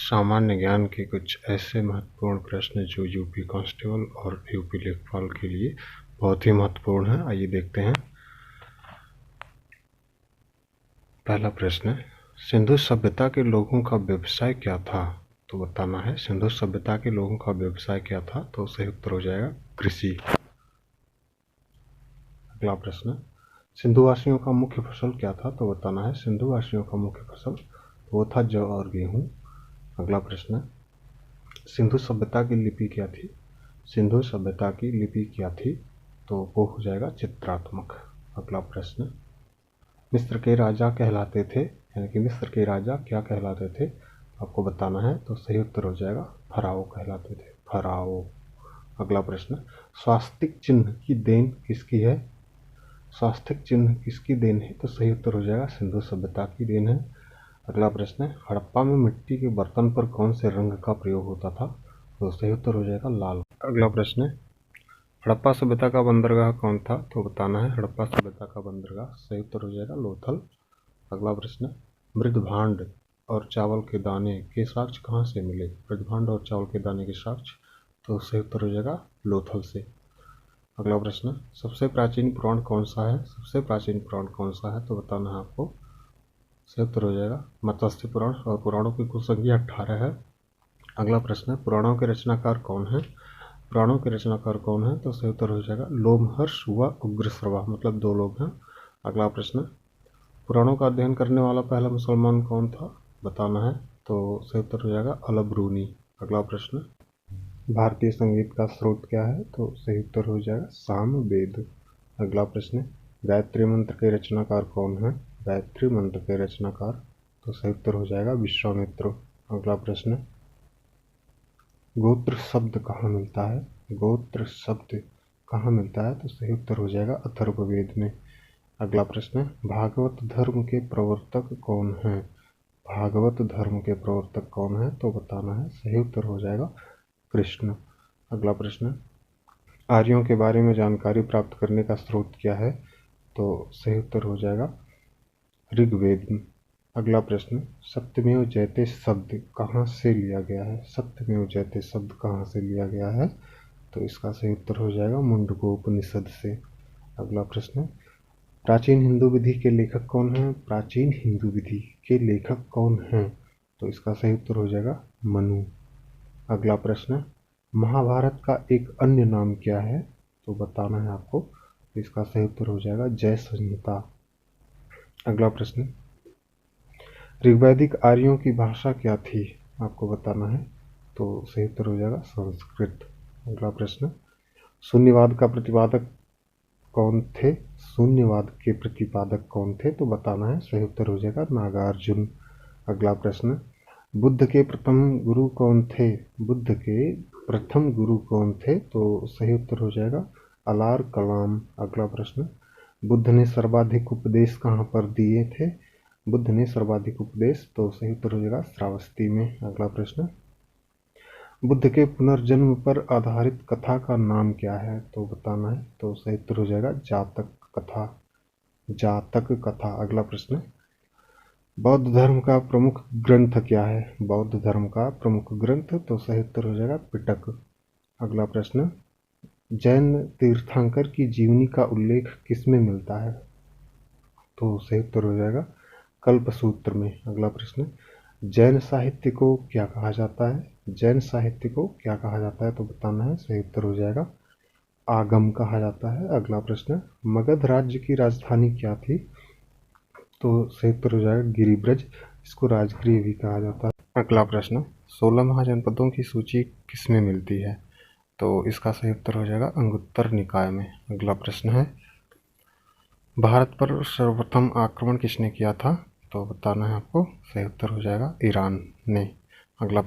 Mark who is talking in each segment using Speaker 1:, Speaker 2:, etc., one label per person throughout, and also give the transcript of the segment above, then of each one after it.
Speaker 1: सामान्य ज्ञान के कुछ ऐसे महत्वपूर्ण प्रश्न जो यूपी कांस्टेबल और यूपी लेखपाल के लिए बहुत ही महत्वपूर्ण है। आइए देखते हैं। पहला प्रश्न है, सिंधु सभ्यता के लोगों का व्यवसाय क्या था? तो बताना है सिंधु सभ्यता के लोगों का व्यवसाय क्या था। तो सही उत्तर हो जाएगा कृषि। अगला प्रश्न, सिंधु वासियों का मुख्य फसल क्या था? तो बताना है सिंधु वासियों का मुख्य फसल वो था जौ और गेहूं। अगला प्रश्न, सिंधु सभ्यता की लिपि क्या थी? सिंधु सभ्यता की लिपि क्या थी? तो वो हो जाएगा चित्रात्मक। अगला प्रश्न, मिस्र के राजा कहलाते थे, यानी कि मिस्र के राजा क्या कहलाते थे? आपको बताना है। तो सही उत्तर हो जाएगा फराओ कहलाते थे, फराओ। अगला प्रश्न, स्वास्तिक चिन्ह की देन किसकी है? स्वास्तिक चिन्ह किसकी देन है? तो सही उत्तर हो जाएगा सिंधु सभ्यता की देन है। अगला प्रश्न है, हड़प्पा में मिट्टी के बर्तन पर कौन से रंग का प्रयोग होता था? तो सही उत्तर हो जाएगा लाल। अगला प्रश्न है, हड़प्पा सभ्यता का बंदरगाह कौन था? तो बताना है हड़प्पा सभ्यता का बंदरगाह। सही उत्तर हो जाएगा लोथल। अगला प्रश्न, मृदभांड और चावल के दाने के साक्ष्य कहाँ से मिले? मृदभांड और चावल के दाने के साक्ष्य, तो सही उत्तर हो जाएगा लोथल से। अगला प्रश्न, सबसे प्राचीन पुराण कौन सा है? सबसे प्राचीन पुराण कौन सा है? तो बताना है आपको। सही उत्तर हो जाएगा मत्स्य पुराण, और पुराणों की कुल संख्या 18 है। अगला प्रश्न है, पुराणों के रचनाकार कौन है? पुराणों के रचनाकार कौन है? तो सही उत्तर हो जाएगा लोमहर्ष व उग्रश्रवा, मतलब 2 लोग हैं। अगला प्रश्न, पुराणों का अध्ययन करने वाला पहला मुसलमान कौन था? बताना है। तो सही उत्तर हो जाएगा अलबरूनी। अगला प्रश्न, भारतीय संगीत का स्रोत क्या है? तो सही उत्तर हो जाएगा सामवेद। अगला प्रश्न, गायत्री मंत्र के रचनाकार कौन है? गायत्री मंत्र के रचनाकार, तो सही उत्तर हो जाएगा विश्वामित्र। अगला प्रश्न, गोत्र शब्द कहाँ मिलता है? गोत्र शब्द कहाँ मिलता है? तो सही उत्तर हो जाएगा अथर्ववेद में। अगला प्रश्न, भागवत धर्म के प्रवर्तक कौन है? भागवत धर्म के प्रवर्तक कौन है? तो बताना है। सही उत्तर हो जाएगा कृष्ण। अगला प्रश्न, आर्यों के बारे में जानकारी प्राप्त करने का स्रोत क्या है? तो सही उत्तर हो जाएगा ऋग्वेद। अगला प्रश्न, सत्यमेव जयते शब्द कहाँ से लिया गया है? सत्यमेव जयते शब्द कहाँ से लिया गया है? तो इसका सही उत्तर हो जाएगा मुंडकोपनिषद से। अगला प्रश्न, प्राचीन हिंदू विधि के लेखक कौन हैं? प्राचीन हिंदू विधि के लेखक कौन हैं? तो इसका सही उत्तर हो जाएगा मनु। अगला प्रश्न, महाभारत का एक अन्य नाम क्या है? तो बताना है आपको। इसका सही उत्तर हो जाएगा जय संहिता। अगला प्रश्न, ऋग्वैदिक आर्यों की भाषा क्या थी? आपको बताना है। तो सही उत्तर हो जाएगा संस्कृत। अगला प्रश्न, शून्यवाद का प्रतिपादक कौन थे? शून्यवाद के प्रतिपादक कौन थे? तो बताना है। सही उत्तर हो जाएगा नागार्जुन। अगला प्रश्न, बुद्ध के प्रथम गुरु कौन थे? बुद्ध के प्रथम गुरु कौन थे? तो सही उत्तर हो जाएगा अलार कलाम। अगला प्रश्न, बुद्ध ने सर्वाधिक उपदेश कहाँ पर दिए थे? बुद्ध ने सर्वाधिक उपदेश, तो सही उत्तर हो जाएगा श्रावस्ती में। अगला प्रश्न, बुद्ध के पुनर्जन्म पर आधारित कथा का नाम क्या है? तो बताना है। तो सही उत्तर हो जाएगा जातक कथा, जातक कथा। अगला प्रश्न, बौद्ध धर्म का प्रमुख ग्रंथ क्या है? बौद्ध धर्म का प्रमुख ग्रंथ, तो सही उत्तर हो जाएगा पिटक। अगला प्रश्न, जैन तीर्थंकर की जीवनी का उल्लेख किसमें मिलता है? तो सही उत्तर हो जाएगा कल्पसूत्र में। अगला प्रश्न, जैन साहित्य को क्या कहा जाता है? जैन साहित्य को क्या कहा जाता है? तो बताना है। सही उत्तर हो जाएगा आगम कहा जाता है। अगला प्रश्न, मगध राज्य की राजधानी क्या थी? तो सही उत्तर हो जाएगा गिरिब्रज, इसको राजगृह भी कहा जाता है। अगला प्रश्न, 16 महाजनपदों की सूची किसमें मिलती है? तो इसका सही उत्तर हो जाएगा अंगुत्तर निकाय में। अगला प्रश्न है, भारत पर सर्वप्रथम आक्रमण किसने किया था? तो बताना है आपको। सही उत्तर हो जाएगा ईरान ने। अगला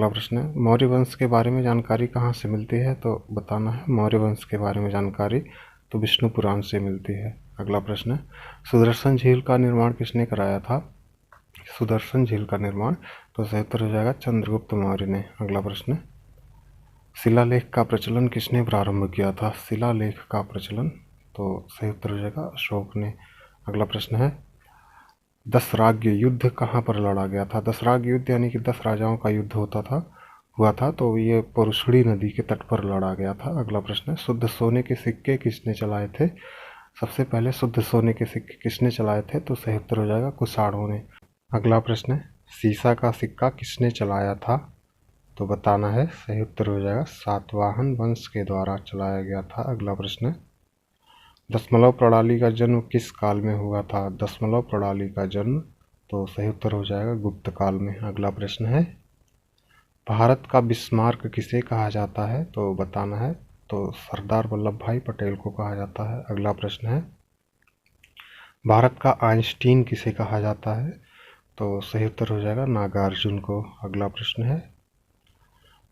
Speaker 1: प्रश्न, मौर्य वंश के बारे में जानकारी कहाँ से मिलती है? तो बताना है मौर्य वंश के बारे में जानकारी तो विष्णु पुराण से मिलती है। अगला प्रश्न, सुदर्शन झील का निर्माण किसने कराया था? सुदर्शन झील का निर्माण, तो सही उत्तर हो जाएगा चंद्रगुप्त मौर्य ने। अगला प्रश्न, शिलालेख का प्रचलन किसने प्रारंभ किया था? शिलालेख का प्रचलन, तो सही उत्तर हो जाएगा अशोक ने। अगला प्रश्न है, दशराज्य युद्ध कहाँ पर लड़ा गया था? दशराज्य युद्ध यानी कि 10 राजाओं का युद्ध हुआ था, तो ये परुशड़ी नदी के तट पर लड़ा गया था। अगला प्रश्न है, शुद्ध सोने के सिक्के किसने चलाए थे? सबसे पहले शुद्ध सोने के सिक्के किसने चलाए थे? तो सही उत्तर हो जाएगा कुषाणों ने। अगला प्रश्न है, सीसा का सिक्का किसने चलाया था? तो बताना है, सही उत्तर हो जाएगा सातवाहन वंश के द्वारा चलाया गया था। अगला प्रश्न है, दशमलव प्रणाली का जन्म किस काल में हुआ था? दशमलव प्रणाली का जन्म, तो सही उत्तर हो जाएगा गुप्त काल में। अगला प्रश्न है, भारत का बिस्मार्क किसे कहा जाता है? तो बताना है, तो सरदार वल्लभ भाई पटेल को कहा जाता है। अगला प्रश्न है, भारत का आइंस्टीन किसे कहा जाता है? तो सही उत्तर हो जाएगा नागार्जुन को। अगला प्रश्न है,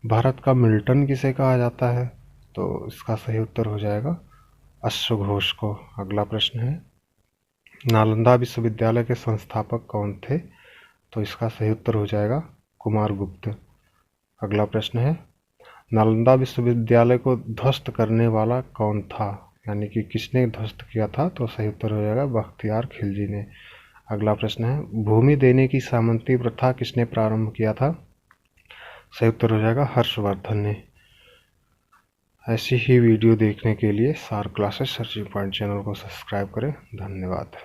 Speaker 1: भारत का मिल्टन किसे कहा जाता है? तो इसका सही उत्तर हो जाएगा अश्वघोष को। अगला प्रश्न है, नालंदा विश्वविद्यालय के संस्थापक कौन थे? तो इसका सही उत्तर हो जाएगा कुमारगुप्त। अगला प्रश्न है, नालंदा विश्वविद्यालय को ध्वस्त करने वाला कौन था? यानी कि किसने ध्वस्त किया था? तो सही उत्तर हो जाएगा बख्तियार खिलजी ने। अगला प्रश्न है, भूमि देने की सामंती प्रथा किसने प्रारंभ किया था? सही उत्तर हो जाएगा हर्षवर्धन ने। ऐसी ही वीडियो देखने के लिए सार क्लासेस सर्चिंग पॉइंट चैनल को सब्सक्राइब करें। धन्यवाद।